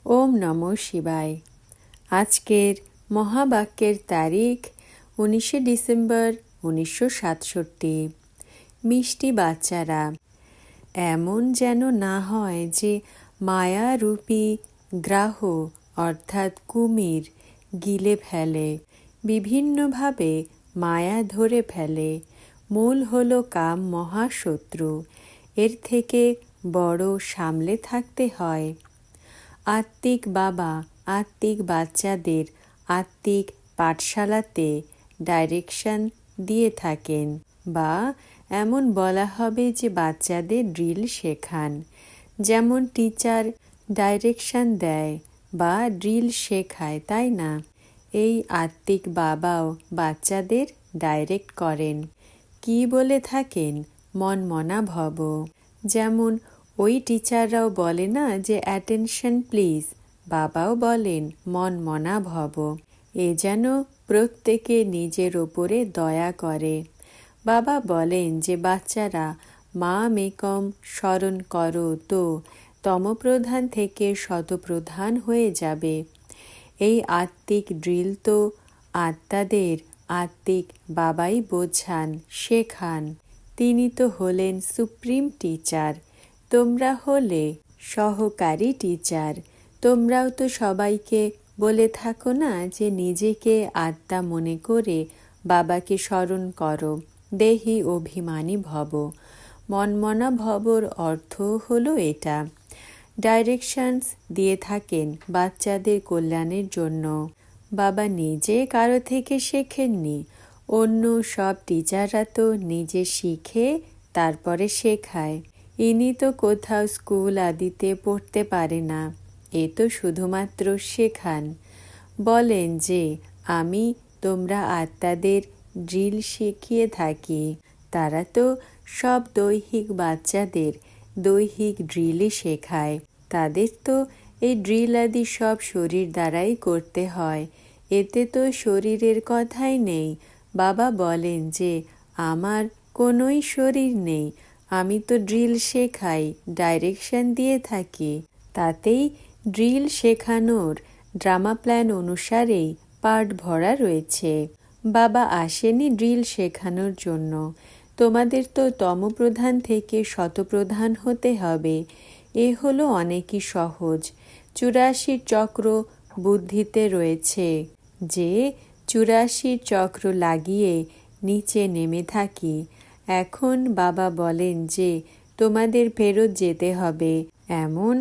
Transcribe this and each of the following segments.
ওম নমঃ শিবায়। আজকের মহাবাক্যের তারিখ 19শে ডিসেম্বর 1967। মিষ্টি বাচ্চারা, এমন যেন না হয় যে মায়ারূপী গ্রাহ অর্থাৎ কুমির গিলে ফেলে, বিভিন্নভাবে মায়া ধরে ফেলে। মূল হলো কাম মহাশত্রু, এর থেকে বড় সামলে থাকতে হয়। আত্মিক বাবা আত্মিক বাচ্চাদের আত্মিক পাঠশালাতে ডাইরেকশন দিয়ে থাকেন, বা এমন বলা হবে যে বাচ্চাদের ড্রিল শেখান। যেমন টিচার ডাইরেকশন দেয় বা ড্রিল শেখায়, তাই না? এই আত্মিক বাবাও বাচ্চাদের ডাইরেক্ট করেন। কি বলে থাকেন? মন মনা ভব। যেমন ওই টিচাররাও বলে না যে অ্যাটেনশন প্লিজ, বাবাও বলেন মন মনা ভব। এ যেন প্রত্যেকে নিজের ওপরে দয়া করে। বাবা বলেন যে বাচ্চারা মাম একম স্মরণ করো তো তমপ্রধান থেকে শতপ্রধান হয়ে যাবে। এই আত্মিক ড্রিল তো আত্মাদের আত্মিক বাবাই বোঝান, শেখান। তিনি তো হলেন সুপ্রিম টিচার, তোমরা হলে সহকারী টিচার। তোমরাও তো সবাইকে বলে থাকো না যে নিজেকে আত্মা মনে করে বাবাকে স্মরণ করো, দেহি অভিমানী ভব। মনমনা ভবর অর্থ হলো এটা। ডাইরেকশনস দিয়ে থাকেন বাচ্চাদের কল্যাণের জন্য। বাবা নিজে কারো থেকে শেখেননি, অন্য সব টিচাররা তো নিজে শিখে তারপরে শেখায়। ইনি তো কোথাও স্কুল আদিতে পড়তে পারে না, এ তো শুধুমাত্র শেখান। বলেন যে আমি তোমরা আত্মাদের ড্রিল শিখিয়ে থাকি। তারা তো সব দৈহিক বাচ্চাদের দৈহিক ড্রিলই শেখায়। তাদের তো এই ড্রিল আদি সব শরীর দ্বারাই করতে হয়, এতে তো শরীরের কথাই নেই। বাবা বলেন যে আমার কোনোই শরীর নেই, আমি তো ড্রিল শেখাই, ডাইরেকশন দিয়ে থাকি। তাতেই ড্রিল শেখানোর ড্রামা প্ল্যান অনুসারেই পাঠ ভরা রয়েছে। বাবা আসেনি ড্রিল শেখানোর জন্য। তোমাদের তো তমপ্রধান থেকে শতপ্রধান হতে হবে। এ হলো অনেকই সহজ। 84 চক্র বুদ্ধিতে রয়েছে যে 84 চক্র লাগিয়ে নিচে নেমে থাকি। এখন বাবা বলেন যে তোমাদের ফেরত যেতে হবে। এমন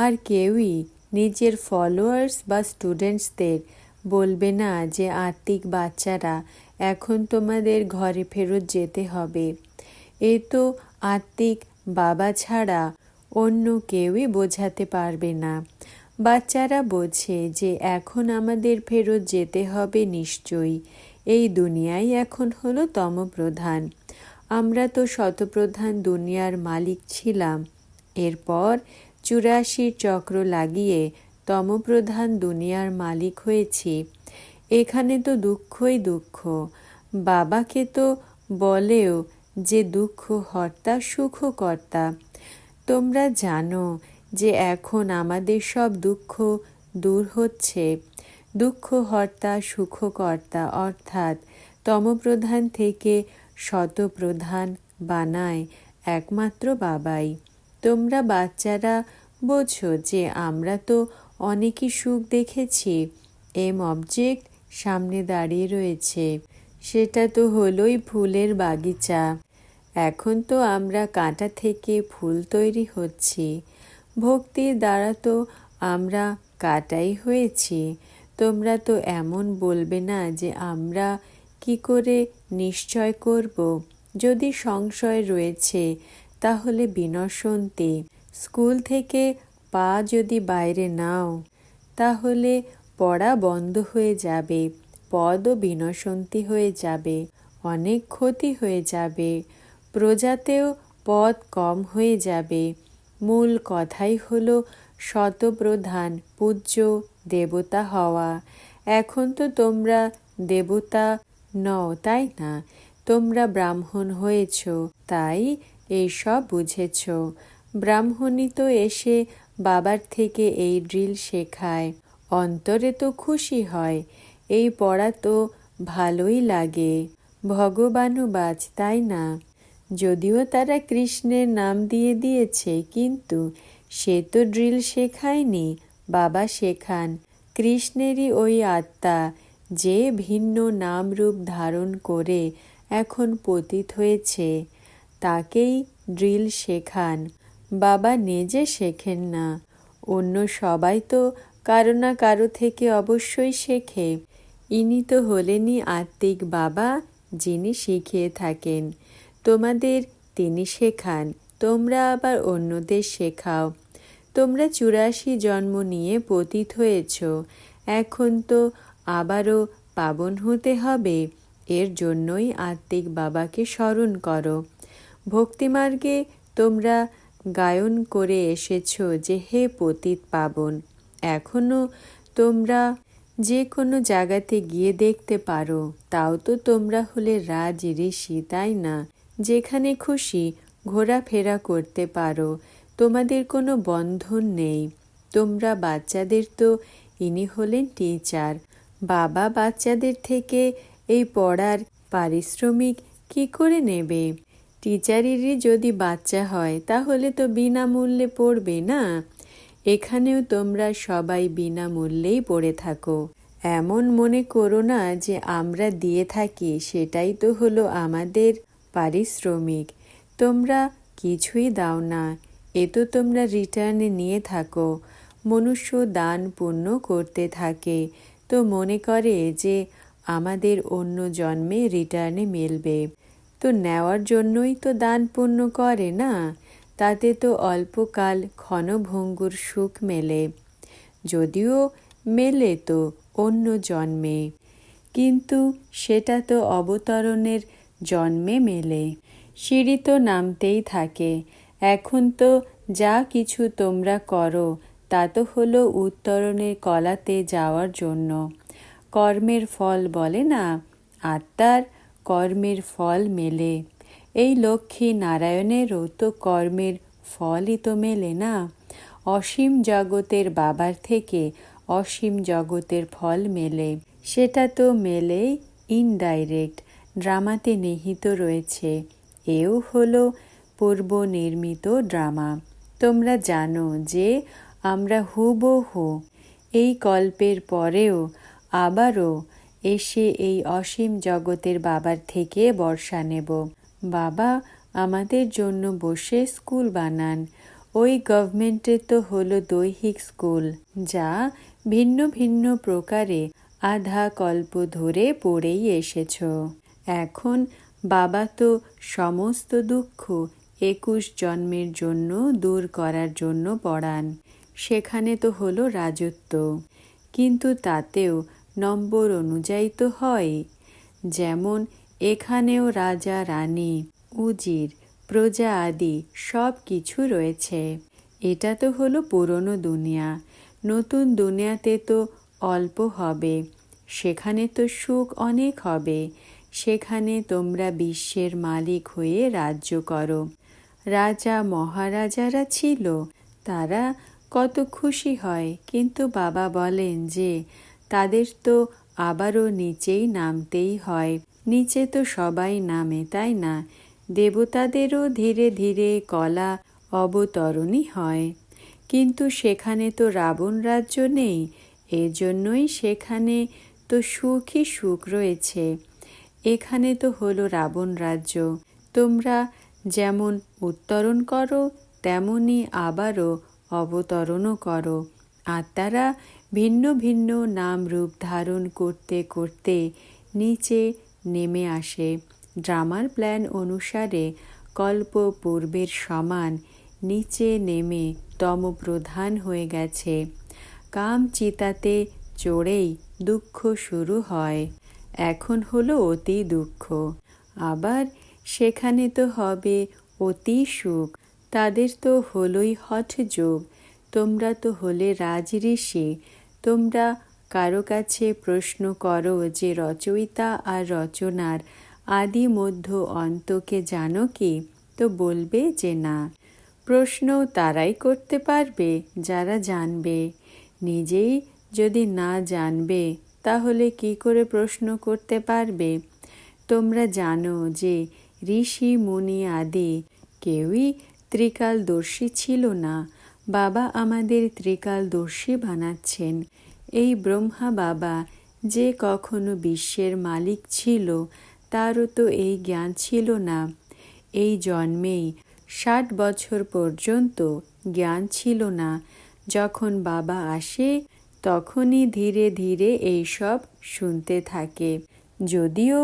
আর কেউই নিজের ফলোয়ার্স বা স্টুডেন্টসদের বলবে না যে আত্মিক বাচ্চারা এখন তোমাদের ঘরে ফেরত যেতে হবে। এ তো আত্মিক বাবা ছাড়া অন্য কেউই বোঝাতে পারবে না। বাচ্চারা বোঝে যে এখন আমাদের ফেরত যেতে হবে নিশ্চয়ই। এই দুনিয়াই এখন হলো তমপ্রধান। আমরা তো শতপ্রধান দুনিয়ার মালিক ছিলাম, এরপর 84 চক্র লাগিয়ে তমপ্রধান দুনিয়ার মালিক হয়েছি। এখানে তো দুঃখই দুঃখ। বাবাকে তো বলেও যে দুঃখ হর্তা সুখকর্তা। তোমরা জানো যে এখন আমাদের সব দুঃখ দূর হচ্ছে। দুঃখ হর্তা সুখকর্তা অর্থাৎ তমপ্রধান থেকে শতপ্রধান বানায় একমাত্র বাবাই। তোমরা বাচ্চারা বোঝো যে আমরা তো অনেকই সুখ দেখেছি। এম অবজেক্ট সামনে দাঁড়িয়ে রয়েছে, সেটা তো হলোই ফুলের বাগিচা। এখন তো আমরা কাঁটা থেকে ফুল তৈরি হচ্ছি। ভক্তির দ্বারা তো আমরা কাঁটাই হয়েছি। তোমরা তো এমন বলবে না যে আমরা কি করে নিশ্চয় করব। যদি সংশয় রয়েছে তাহলে বিনশন্তি। স্কুল থেকে পা যদি বাইরে নাও তাহলে পড়া বন্ধ হয়ে যাবে, পদও বিনশন্তি হয়ে যাবে, অনেক ক্ষতি হয়ে যাবে, প্রজাতেও পদ কম হয়ে যাবে। মূল কথাই হলো শতপ্রধান পূজ্য দেবতা হওয়া। এখন তো তোমরা দেবতা নও, তাই না? তোমরা ব্রাহ্মণ হয়েছ, তাই এইসব বুঝেছ। ব্রাহ্মণই তো এসে বাবার থেকে এই ড্রিল শেখায়। অন্তরে তো খুশি হয়, এই পড়া তো ভালোই লাগে। ভগবানও বাজ, তাই না? যদিও তারা কৃষ্ণের নাম দিয়ে দিয়েছে, কিন্তু সে তো ড্রিল শেখায়নি, বাবা শেখান। কৃষ্ণেরই ওই আত্মা যে ভিন্ন নামরূপ ধারণ করে এখন পতিত হয়েছে, তাকেই ড্রিল শেখান। বাবা নিজে শেখেন না। অন্য সবাই তো কারো না কারো থেকে অবশ্যই শেখে। ইনি তো হলেনই আত্মিক বাবা, যিনি শিখিয়ে থাকেন। তোমাদের তিনি শেখান, তোমরা আবার অন্যদের শেখাও। তোমরা 84 জন্ম নিয়ে পতিত হয়েছ, এখন তো আবারও পাবন হতে হবে। এর জন্যই আত্মিক বাবাকে স্মরণ করো। ভক্তিমার্গে তোমরা গায়ন করে এসেছ যে হে পতিত পাবন। এখনও তোমরা যে কোনো জায়গাতে গিয়ে দেখতে পারো, তাও তো তোমরা হলে রাজ ঋষি, তাই না? যেখানে খুশি ঘোরাফেরা করতে পারো, তোমাদের কোনো বন্ধন নেই। তোমরা বাচ্চাদের তো ইনি হলেন টিচার। বাবা বাচ্চাদের থেকে এই পড়ার পারিশ্রমিক কি করে নেবে? টিচারেরই যদি বাচ্চা হয় তাহলে তো বিনামূল্যে পড়বে না? এখানেও তোমরা সবাই বিনামূল্যেই পড়ে থাকো। এমন মনে করো না যে আমরা দিয়ে থাকি সেটাই তো হলো আমাদের পারিশ্রমিক। তোমরা কিছুই দাও না, এ তো তোমরা রিটার্নে নিয়ে থাকো। মনুষ্য দান পুণ্য করতে থাকে, তো মনে করে যে আমাদের অন্য জন্মে রিটার্নে মিলবে। তো নেওয়ার জন্যই তো দান পুণ্য করে না? তাতে তো অল্পকাল ক্ষণভঙ্গুর সুখ মেলে, যদিও মেলে তো অন্য জন্মে, কিন্তু সেটা তো অবতরণের জন্মে মেলে। সিঁড়ি তো নামতেই থাকে। এখন তো যা কিছু তোমরা করো তা তো হলো উত্তরণের কলাতে যাওয়ার জন্য। কর্মের ফল বলে না, আত্মার কর্মের ফল মেলে। এই লক্ষ্মী নারায়ণেরও তো কর্মের ফলই তো মেলে না। অসীম জগতের বাবার থেকে অসীম জগতের ফল মেলে, সেটা তো মেলেই ইনডাইরেক্ট, ড্রামাতে নিহিত রয়েছে। এও হলো পূর্ব নির্মিত ড্রামা। তোমরা জানো যে আমরা হুবহু এই কল্পের পরেও আবারও এসে এই অসীম জগতের বাবার থেকে বর্ষা নেব। বাবা আমাদের জন্য বসে স্কুল বানান। ওই গভর্নমেন্টের তো হলো দৈহিক স্কুল, যা ভিন্ন ভিন্ন প্রকারে আধা কল্প ধরে পড়েই এসেছ। এখন বাবা তো সমস্ত দুঃখ 21 জন্মের জন্য দূর করার জন্য পড়ান। সেখানে তো হলো রাজত্ব, কিন্তু তাতেও নম্বর অনুযায়ী তো হয়। যেমন এখানেও রাজা রানী, উজির, প্রজা আদি সব কিছু রয়েছে। এটা তো হলো পুরনো দুনিয়া। নতুন দুনিয়াতে তো অল্প হবে, সেখানে তো সুখ অনেক হবে। সেখানে তোমরা বিশ্বের মালিক হয়ে রাজ্য করো। রাজা মহারাজারা ছিল, তারা কত খুশি হয়, কিন্তু বাবা বলেন যে তাদের তো আবারও নিচেই নামতেই হয়। নিচে তো সবাই নামে, তাই না? দেবতাদেরও ধীরে ধীরে কলা অবতরণই হয়, কিন্তু সেখানে তো রাবণ রাজ্য নেই। এজন্যই সেখানে তো সুখই সুখ রয়েছে। এখানে তো হলো রাবণ রাজ্য। তোমরা যেমন উত্তরণ করো, তেমনি আবারও অবতরণও করো। আত্মারা ভিন্ন ভিন্ন নাম রূপ ধারণ করতে করতে নিচে নেমে আসে। ড্রামার প্ল্যান অনুসারে কল্প পূর্বের সমান নিচে নেমে তমপ্রধান হয়ে গেছে। কাম চিতাতে চড়েই দুঃখ শুরু হয়। এখন হলো অতি দুঃখ, আবার সেখানে তো হবে অতি সুখ। তাদের তো হলোই হঠযোগ। তোমরা তো হলে রাজঋষি। তোমরা কারো কাছে প্রশ্ন করো যে রচয়িতা আর রচনার আদি মধ্য অন্তকে জানো কি? তো বলবে যে না। প্রশ্ন তারাই করতে পারবে যারা জানবে। নিজেই যদি না জানবে তাহলে কি করে প্রশ্ন করতে পারবে? তোমরা জানো যে ঋষি মুনি আদি কেউই ত্রিকালদর্শী ছিল না। বাবা আমাদের ত্রিকালদর্শী বানাচ্ছেন। এই ব্রহ্মা বাবা যে কখনো বিশ্বের মালিক ছিল তারও তো এই জ্ঞান ছিল না। এই জন্মেই 60 বছর পর্যন্ত জ্ঞান ছিল না। যখন বাবা আসে তখনই ধীরে ধীরে এইসব শুনতে থাকে। যদিও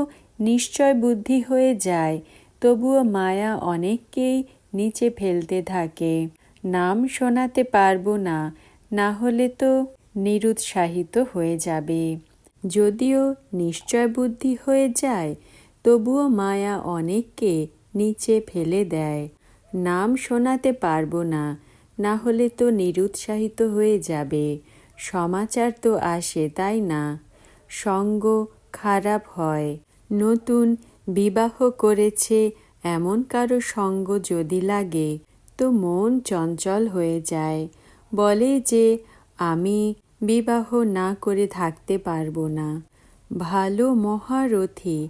নিশ্চয় বুদ্ধি হয়ে যায়, তবুও মায়া অনেককেই নিচে ফেলতে থাকে। নাম শোনাতে পারবো না, না হলে তো নিরুৎসাহিত হয়ে যাবে। যদিও নিশ্চয় বুদ্ধি হয়ে যায়, তবুও মায়া অনেককে নিচে ফেলে দেয়। নাম শোনাতে পারবো না, না হলে তো নিরুৎসাহিত হয়ে যাবে। সমাচার তো আসে, তাই না? সঙ্গ খারাপ হয়। নতুন বিবাহ করেছে এমন কারো সঙ্গ যদি লাগে তো মন চঞ্চল হয়ে যায়। বলে যে আমি বিবাহ না করে থাকতে পারবো না। ভালো মহারথী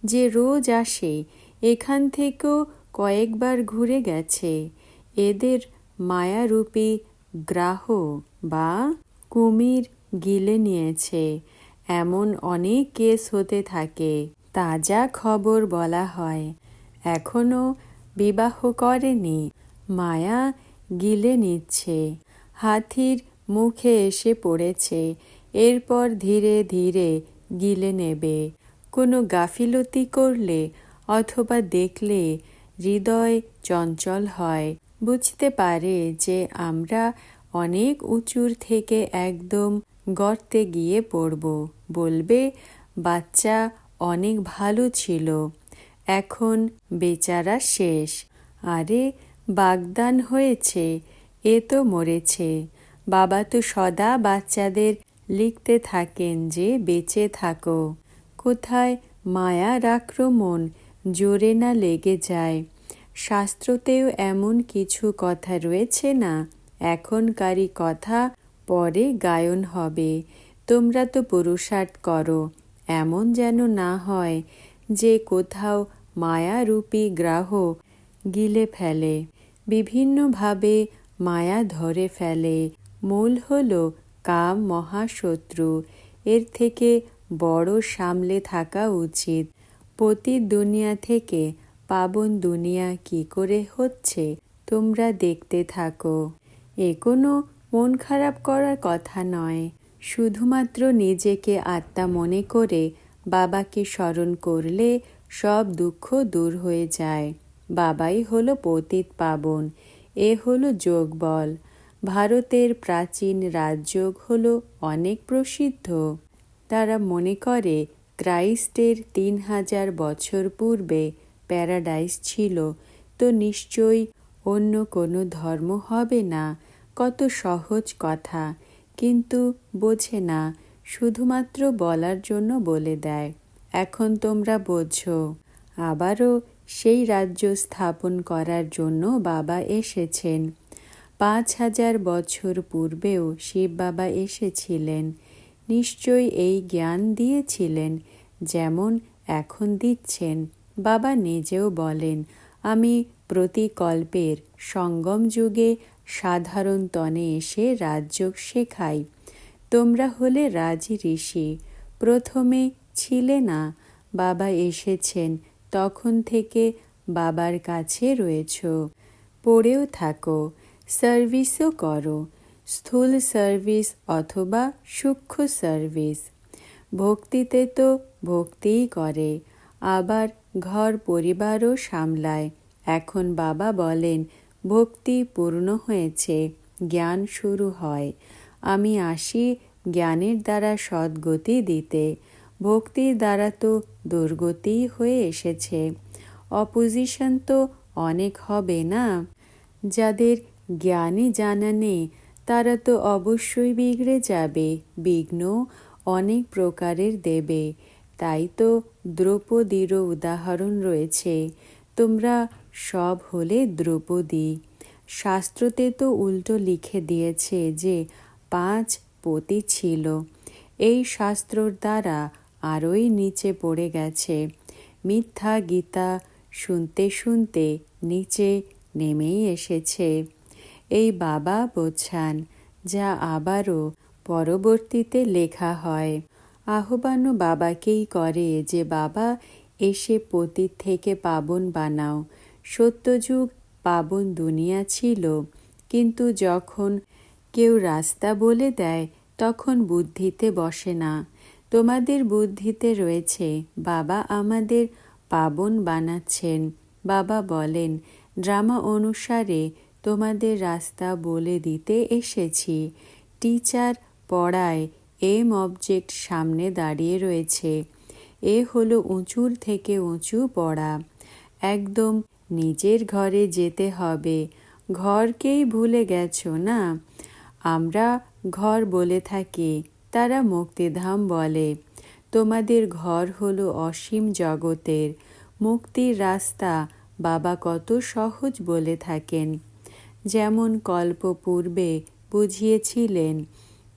যে রোজ আসে এখান থেকেও কয়েকবার ঘুরে গেছে। এদের মায়ারূপী গ্রাহ বা কুমির গিলে নিয়েছে। এমন অনেক কেস হতে থাকে। তাজা খবর বলা হয়। এখনো বিবাহ করেনি, মায়া গিলে নিচ্ছে। হাতির মুখে এসে পড়েছে, এরপর ধীরে ধীরে গিলে নেবে। কোনো গাফিলতি করলে অথবা দেখলে হৃদয় চঞ্চল হয়। বুঝতে পারে যে আমরা অনেক উঁচুর থেকে একদম গর্তে গিয়ে পড়ব। বলবে বাচ্চা অনেক ভালো ছিল, এখন বেচারা শেষ। আরে বাগদান হয়েছে, এ তো মরেছে। বাবা তো সদা বাচ্চাদের লিখতে থাকেন যে বেঁচে থাকো। কোথায় মায়ার আক্রমণ জোরে না লেগে যায়। শাস্ত্রতেও এমন কিছু কথা রয়েছে না? এখনকারই কথা পরে গায়ন হবে। তোমরা তো পুরুষার্থ করো, এমন যেন না হয় যে কোথাও মায়ারূপী গ্রাহ গিলে ফেলে। বিভিন্নভাবে মায়া ধরে ফেলে। মূল হল কাম মহাশত্রু। এর থেকে বড় সামলে থাকা উচিত। পতিত দুনিয়া থেকে পাবন দুনিয়া কি করে হচ্ছে তোমরা দেখতে থাকো। এ কোনো মন খারাপ করার কথা নয়। শুধুমাত্র নিজেকে আত্মা মনে করে বাবাকে স্মরণ করলে সব দুঃখ দূর হয়ে যায়। বাবাই হলো পতিত পাবন। এ হলো যোগবল। ভারতের প্রাচীন রাজযোগ হলো অনেক প্রসিদ্ধ। তারা মনে করে ক্রাইস্টের 3000 বছর পূর্বে প্যারাডাইস ছিল, তো নিশ্চয়ই অন্য কোনো ধর্ম হবে না। কত সহজ কথা, কিন্তু বোঝে না, শুধুমাত্র বলার জন্য বলে দেয়। এখন তোমরা বোঝো। আবারও সেই রাজ্য স্থাপন করার জন্য বাবা এসেছেন। 5000 বছর পূর্বেও শিব বাবা এসেছিলেন। নিশ্চয়ই এই জ্ঞান দিয়েছিলেন যেমন এখন দিচ্ছেন। বাবা নিজেও বলেন, আমি প্রতিকল্পের সঙ্গম যুগে সাধারণ তনে এসে রাজযোগ শেখাই। তোমরা হলে রাজি ঋষি, প্রথমে ছিলে না। বাবা এসেছেন, তখন থেকে বাবার কাছে রয়েছ। পড়েও থাকো, সার্ভিসও করো। স্থূল সার্ভিস অথবা সূক্ষ্ম সার্ভিস। ভক্তিতে তো ভক্তিই করে, আবার ঘর পরিবারও সামলায়। এখন বাবা বলেন ভক্তি পূর্ণ হয়েছে, জ্ঞান শুরু হয়। আমি আসি জ্ঞানের দ্বারা সদ্গতি দিতে। ভক্তির দ্বারা তো দুর্গতি হয়ে এসেছে। অপোজিশন তো অনেক হবে না? যাদের জ্ঞানই জানা নেই তারা তো অবশ্যই বিগড়ে যাবে। বিঘ্ন অনেক প্রকারের দেবে। তাই তো দ্রৌপদীরও উদাহরণ রয়েছে। তোমরা সব হলে দ্রৌপদী। শাস্ত্রতে তো উল্টো লিখে দিয়েছে যে 5 পতি ছিল। এই শাস্ত্রর দ্বারা আরোই নিচে পড়ে গেছে। মিথ্যা গীতা শুনতে শুনতে নিচে নেমেই এসেছে। এই বাবা বোঝান, যা আবারও পরবর্তীতে লেখা হয়। আহ্বানও বাবাকেই করে যে বাবা এসে পতিত থেকে পাবন বানাও। সত্যযুগ পাবন দুনিয়া ছিল, কিন্তু যখন কেউ রাস্তা বলে দেয় তখন বুদ্ধিতে বসে না। তোমাদের বুদ্ধিতে রয়েছে বাবা আমাদের পাবন বানাচ্ছেন। বাবা বলেন, ড্রামা অনুসারে তোমাদের রাস্তা বলে দিতে এসেছি। টিচার পড়ায় এম অবজেক্ট সামনে দাঁড়িয়ে রয়েছে। এ হলো উঁচুর থেকে উঁচু পড়া। একদম নিজের ঘরে যেতে হবে। ঘরকেই ভুলে গেছো না? আমরা ঘর বলে থাকি, তারা মুক্তিধাম বলে। তোমাদের ঘর হলো অসীম জগতের মুক্তির রাস্তা। বাবা কত সহজ বলে থাকেন। যেমন কল্প পূর্বে বুঝিয়েছিলেন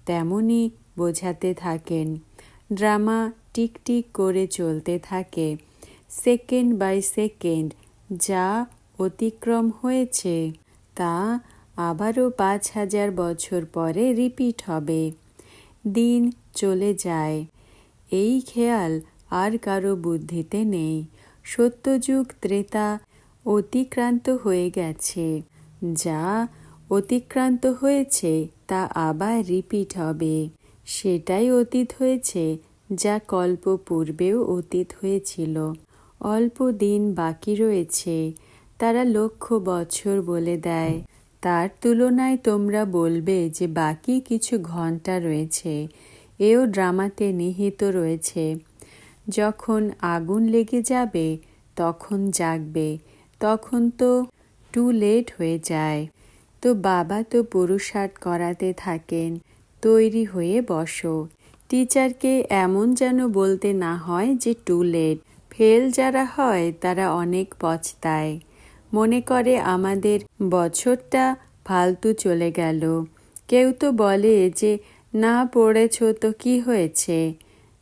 তেমনি বোঝাতে থাকেন। ড্রামা টিকটিক করে চলতে থাকে। সেকেন্ড বাই সেকেন্ড যা অতিক্রম হয়েছে তা আবারও 5000 বছর পরে রিপিট হবে। দিন চলে যায়, এই খেয়াল আর কারো বুদ্ধিতে নেই। সত্যযুগ ত্রেতা অতিক্রান্ত হয়ে গেছে। যা অতিক্রান্ত হয়েছে তা আবার রিপিট হবে। সেটাই অতীত হয়েছে যা কল্প পূর্বেও অতীত হয়েছিল। অল্প দিন বাকি রয়েছে, তারা লক্ষ বছর বলে দেয়। তার তুলনায় তোমরা বলবে যে বাকি কিছু ঘন্টা রয়েছে। এও ড্রামাতে নিহিত রয়েছে। যখন আগুন লেগে যাবে তখন জাগবে, তখন তো টু লেট হয়ে যায়। তো বাবা তো পুরুষার্থ করাতে থাকেন, তৈরি হয়ে বসো। টিচারকে এমন যেন বলতে না হয় যে টু লেট। ফেল যারা হয় তারা অনেক পছতায়, মনে করে আমাদের বছরটা ফালতু চলে গেল। কেউ তো বলে যে না পড়েছ তো কি হয়েছে।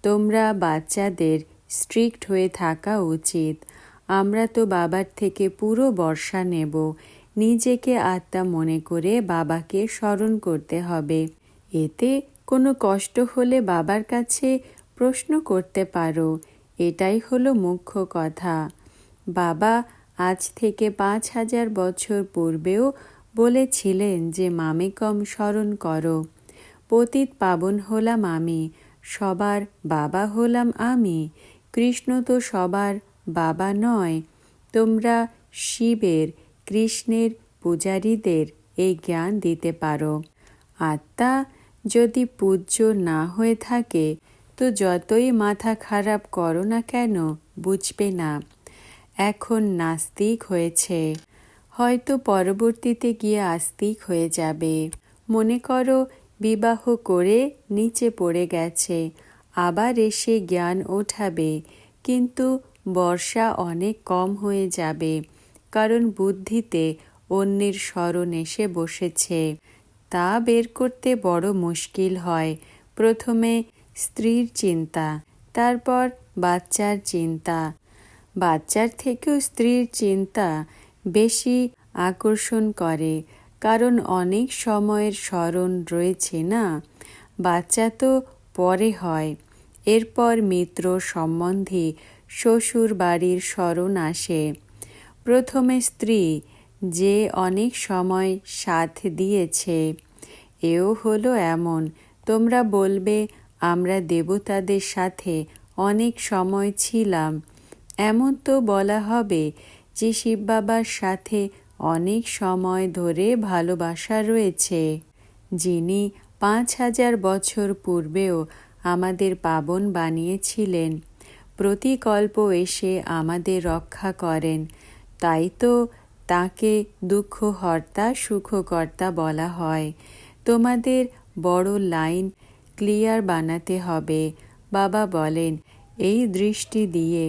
তোমরা বাচ্চাদের স্ট্রিক্ট হয়ে থাকা উচিত। আমরা তো বাবার থেকে পুরো বর্ষা নেব। নিজেকে আত্মা মনে করে বাবাকে স্মরণ করতে হবে। এতে কোনো কষ্ট হলে বাবার কাছে প্রশ্ন করতে পারো। এটাই হলো মুখ্য কথা। বাবা আজ থেকে 5000 বছর পূর্বেও বলেছিলেন যে মামেকম স্মরণ করো। পতিত পাবন হলাম আমি, সবার বাবা হলাম আমি। কৃষ্ণ তো সবার বাবা নয়। তোমরা শিবের, কৃষ্ণের পূজারীদের এই জ্ঞান দিতে পারো। আত্মা যদি পূজ্য না হয়ে থাকে তো যতই মাথা খারাপ করো না কেন বুঝবে না। এখন নাস্তিক হয়েছে, হয়তো পরবর্তীতে গিয়ে আস্তিক হয়ে যাবে। মনে করো বিবাহ করে নিচে পড়ে গেছে, আবার এসে জ্ঞান ওঠাবে, কিন্তু বর্ষা অনেক কম হয়ে যাবে, কারণ বুদ্ধিতে অন্যের স্মরণ এসে বসেছে। তা বের করতে বড় মুশকিল হয়। প্রথমে স্ত্রীর চিন্তা, তারপর বাচ্চার চিন্তা। বাচ্চার থেকেও স্ত্রীর চিন্তা বেশি আকর্ষণ করে, কারণ অনেক সময়ের স্মরণ রয়েছে না। বাচ্চা তো পরে হয়, এরপর মিত্র সম্বন্ধী শ্বশুর বাড়ির স্মরণ আসে। প্রথমে স্ত্রী যে অনেক সময় সাথ দিয়েছে। এও হলো এমন। তোমরা বলবে আমরা দেবতাদের সাথে অনেক সময় ছিলাম। এমন তো বলা হবে যে শিব বাবার সাথে অনেক সময় ধরে ভালোবাসা রয়েছে, যিনি 5000 বছর পূর্বেও আমাদের পাবন বানিয়েছিলেন। প্রতিকল্প এসে আমাদের রক্ষা করেন। তাই তো তাকে দুঃখহর্তা সুখকর্তা বলা হয়। তোমাদের বড় লাইন ক্লিয়ার বানাতে হবে। বাবা বলেন, এই দৃষ্টি দিয়ে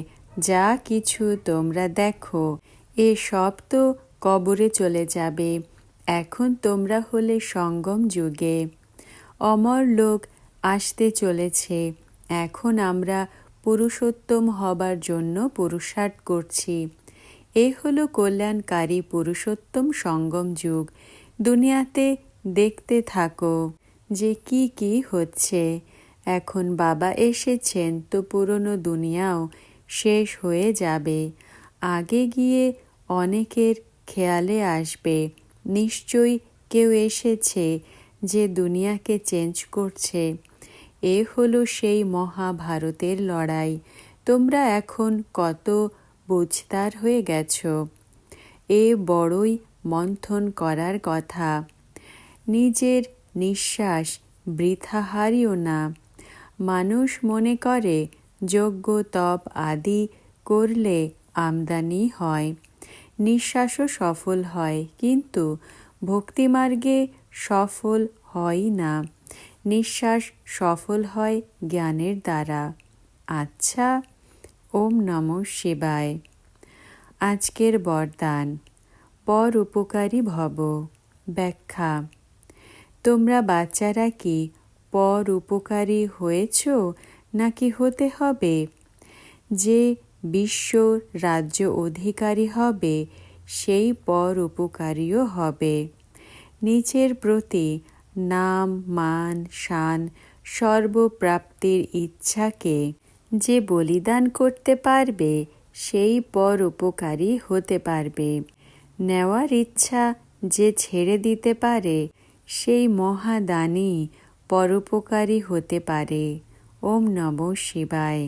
যা কিছু তোমরা দেখো এ সব তো কবরে চলে যাবে। এখন তোমরা হলে সঙ্গম যুগে। অমর লোক আসতে চলেছে। এখন আমরা পুরুষোত্তম হবার জন্য পুরুষার্থ করছি। এ হলো কল্যাণকারী পুরুষোত্তম সঙ্গম যুগ। দুনিয়াতে দেখতে থাকো যে কি কি হচ্ছে। এখন বাবা এসেছেন তো পুরনো দুনিয়াও শেষ হয়ে যাবে। আগে গিয়ে অনেকের খেয়ালে আসবে নিশ্চয়ই কেউ এসেছে যে দুনিয়াকে চেঞ্জ করছে। এ হলো সেই মহাভারতের লড়াই। তোমরা এখন কত বুঝতার হয়ে গেছো। এ বড়ই মন্থন করার কথা। নিজের নিঃশ্বাস বৃথা হারিও না। মানুষ মনে করে যজ্ঞ তপ আদি করলে আমদানি হয়, নিঃশ্বাসও সফল হয়, কিন্তু ভক্তিমার্গে সফল হয় না। নিঃশ্বাস সফল হয় জ্ঞানের দ্বারা। আচ্ছা, ওম নমঃ শিবায়। আজকের বরদান, পর উপকারী ভব। ব্যাখ্যা: তোমরা বাচ্চারা কি পর উপকারী হয়েছ নাকি হতে হবে? যে বিশ্ব রাজ্য অধিকারী হবে সেই পর উপকারীও হবে। নিজের প্রতি নাম মান শান সর্বপ্রাপ্তির ইচ্ছাকে যে বলিদান করতে পারবে সেই পর উপকারী হতে পারবে। নেওয়ার ইচ্ছা যে ছেড়ে দিতে পারে সেই মহাদানী পরোপকারী হতে পারে। ওম নমঃ শিবায়।